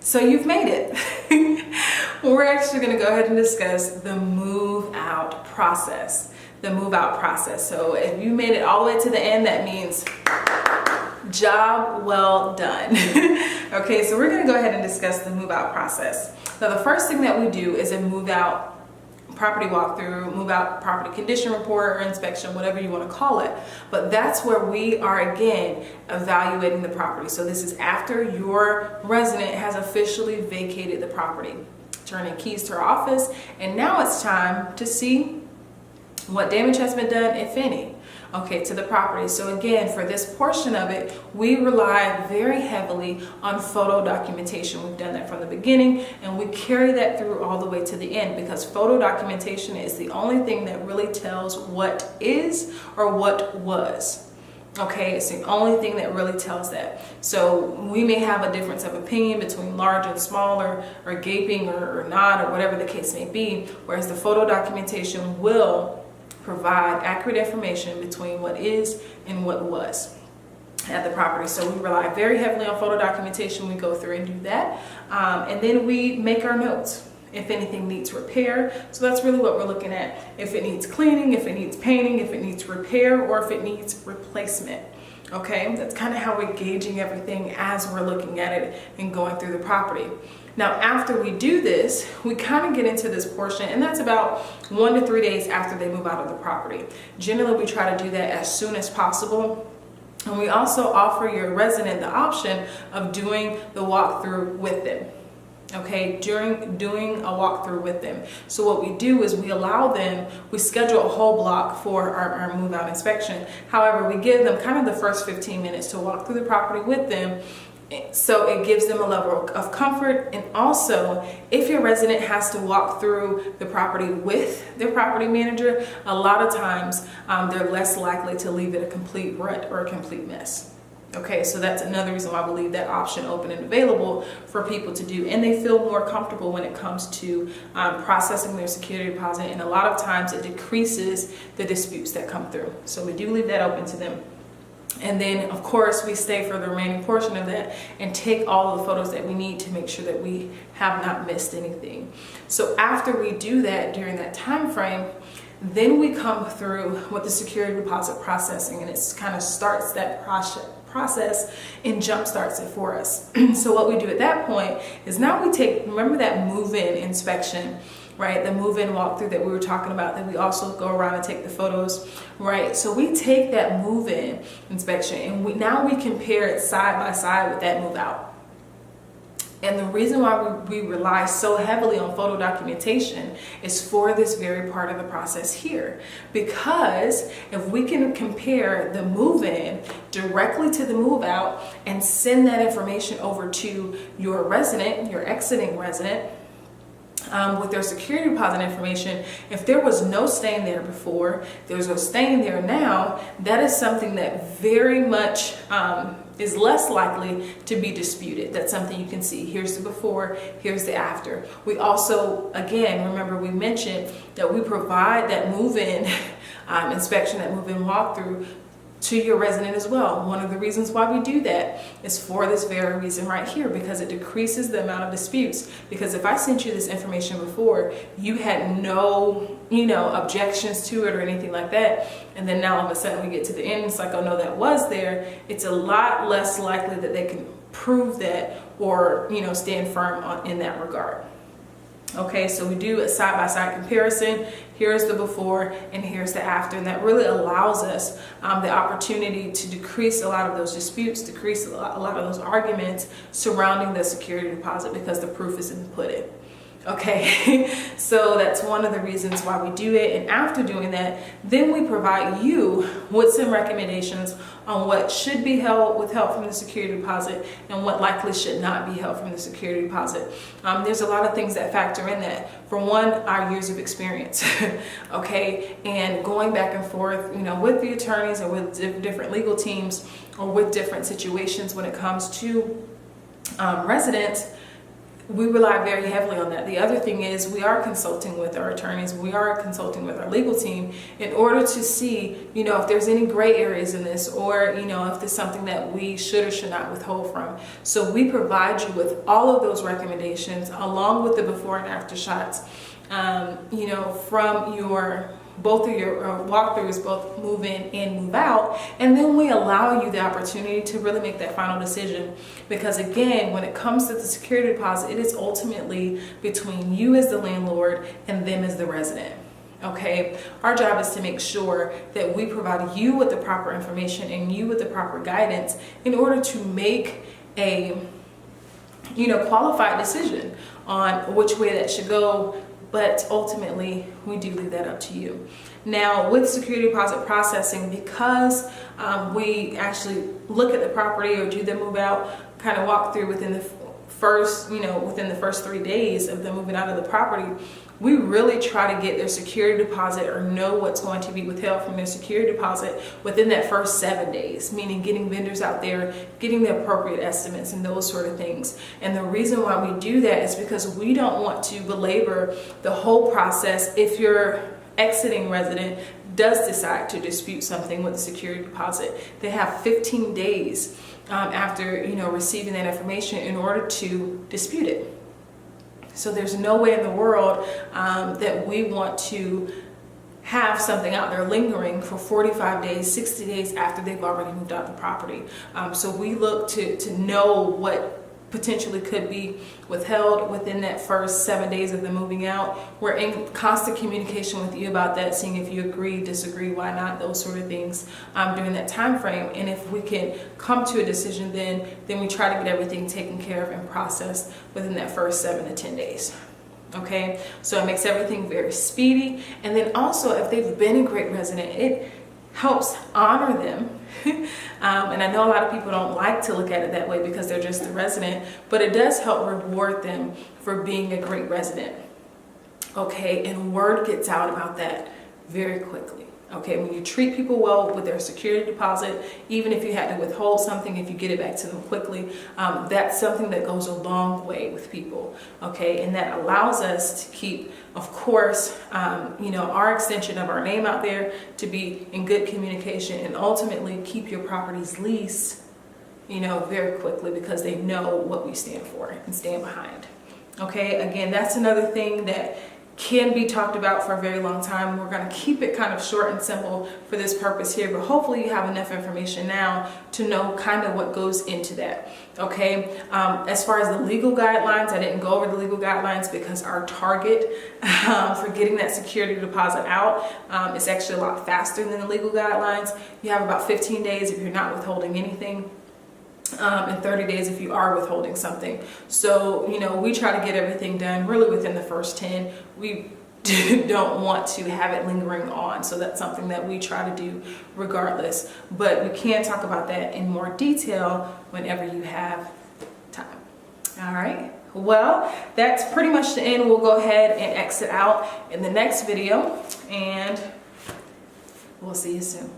So you've made it. We're actually going to go ahead and discuss the move out process. The move out process. So if you made it all the way to the end, that means job well done. Okay, so we're going to go ahead and discuss the move out process. Now the first thing that we do is a move out property walkthrough, move out property condition report or inspection, whatever you want to call it. But that's where we are again evaluating the property. So this is after your resident has officially vacated the property, turning keys to our office, and now it's time to see what damage has been done, if any, okay, to the property. So again, for this portion of it, we rely very heavily on photo documentation. We've done that from the beginning, and we carry that through all the way to the end, because photo documentation is the only thing that really tells what is or what was. Okay, it's the only thing that really tells that. So we may have a difference of opinion between large and smaller, or gaping or not, or whatever the case may be, whereas the photo documentation will provide accurate information between what is and what was at the property. So we rely very heavily on photo documentation. We go through and do that. And then we make our notes if anything needs repair. So that's really what we're looking at. If it needs cleaning, if it needs painting, if it needs repair, or if it needs replacement. Okay, that's kind of how we're gauging everything as we're looking at it and going through the property. Now, after we do this, we kind of get into this portion, and that's about 1 to 3 days after they move out of the property. Generally, we try to do that as soon as possible. And we also offer your resident the option of doing the walkthrough with them. Okay, during doing a walkthrough with them. So what we do is we allow them, we schedule a whole block for our move out inspection. However, we give them kind of the first 15 minutes to walk through the property with them. So it gives them a level of comfort. And also, if your resident has to walk through the property with their property manager, a lot of times they're less likely to leave it a complete rut or a complete mess. Okay, so that's another reason why we leave that option open and available for people to do, and they feel more comfortable when it comes to processing their security deposit, and a lot of times it decreases the disputes that come through. So we do leave that open to them. And then, of course, we stay for the remaining portion of that and take all the photos that we need to make sure that we have not missed anything. So after we do that during that time frame, then we come through with the security deposit processing, and it kind of starts that process and jump starts it for us. So what we do at that point is now we take, remember that move-in inspection, right? The move-in walkthrough that we were talking about, that we also go around and take the photos, right? So we take that move-in inspection and now we compare it side by side with that move-out. And the reason why we rely so heavily on photo documentation is for this very part of the process here. Because if we can compare the move-in directly to the move-out and send that information over to your resident, your exiting resident, with their security deposit information, if there was no stain there before, there's no stain there now, that is something that very much is less likely to be disputed. That's something you can see. Here's the before, here's the after. We also, again, remember we mentioned that we provide that move-in inspection, that move-in walkthrough to your resident as well. One of the reasons why we do that is for this very reason right here, because it decreases the amount of disputes. Because if I sent you this information before, you had no, objections to it or anything like that, and then now all of a sudden we get to the end, it's like, oh no, that was there. It's a lot less likely that they can prove that or, stand firm in that regard. Okay, so we do a side-by-side comparison. Here's the before and here's the after, and that really allows us the opportunity to decrease a lot of those disputes, decrease a lot of those arguments surrounding the security deposit, because the proof is inputted. Okay, so that's one of the reasons why we do it. And after doing that, then we provide you with some recommendations on what should be held with help from the security deposit and what likely should not be held from the security deposit. There's a lot of things that factor in that. For one, our years of experience, okay, and going back and forth, with the attorneys or with different legal teams or with different situations when it comes to residents. we rely very heavily on that. The other thing is we are consulting with our attorneys, we are consulting with our legal team in order to see, if there's any gray areas in this, or, if there's something that we should or should not withhold from. So we provide you with all of those recommendations along with the before and after shots, from both of your walkthroughs, both move in and move out, and then we allow you the opportunity to really make that final decision. Because again, when it comes to the security deposit, it is ultimately between you as the landlord and them as the resident. Okay, our job is to make sure that we provide you with the proper information and you with the proper guidance in order to make a qualified decision on which way that should go. But ultimately, we do leave that up to you. Now, with security deposit processing, because we actually look at the property or do the move out, kind of walk through within the first 3 days of them moving out of the property, we really try to get their security deposit or know what's going to be withheld from their security deposit within that first 7 days, meaning getting vendors out there, getting the appropriate estimates and those sort of things. And the reason why we do that is because we don't want to belabor the whole process if your exiting resident does decide to dispute something with the security deposit. They have 15 days after receiving that information in order to dispute it. So there's no way in the world that we want to have something out there lingering for 45 days, 60 days after they've already moved out of the property. So we look to know what potentially could be withheld within that first 7 days of them moving out. We're in constant communication with you about that, seeing if you agree, disagree, why not, those sort of things during that time frame. And if we can come to a decision, then we try to get everything taken care of and processed within that first 7 to 10 days. Okay, so it makes everything very speedy. And then also, if they've been a great resident, it helps honor them. And I know a lot of people don't like to look at it that way because they're just a resident, but it does help reward them for being a great resident. Okay, and word gets out about that very quickly. Okay, when you treat people well with their security deposit, even if you had to withhold something, if you get it back to them quickly, that's something that goes a long way with people. Okay, and that allows us to keep, of course, our extension of our name out there, to be in good communication, and ultimately keep your property's lease, very quickly, because they know what we stand for and stand behind. Okay, again, that's another thing that can be talked about for a very long time. We're going to keep it kind of short and simple for this purpose here, but hopefully you have enough information now to know kind of what goes into that. Okay, as far as the legal guidelines, I didn't go over the legal guidelines because our target for getting that security deposit out is actually a lot faster than the legal guidelines. You have about 15 days if you're not withholding anything, and 30 days if you are withholding something. So, we try to get everything done really within the first 10. We don't want to have it lingering on. So that's something that we try to do regardless. But we can talk about that in more detail whenever you have time. All right. Well, that's pretty much the end. We'll go ahead and exit out in the next video, and we'll see you soon.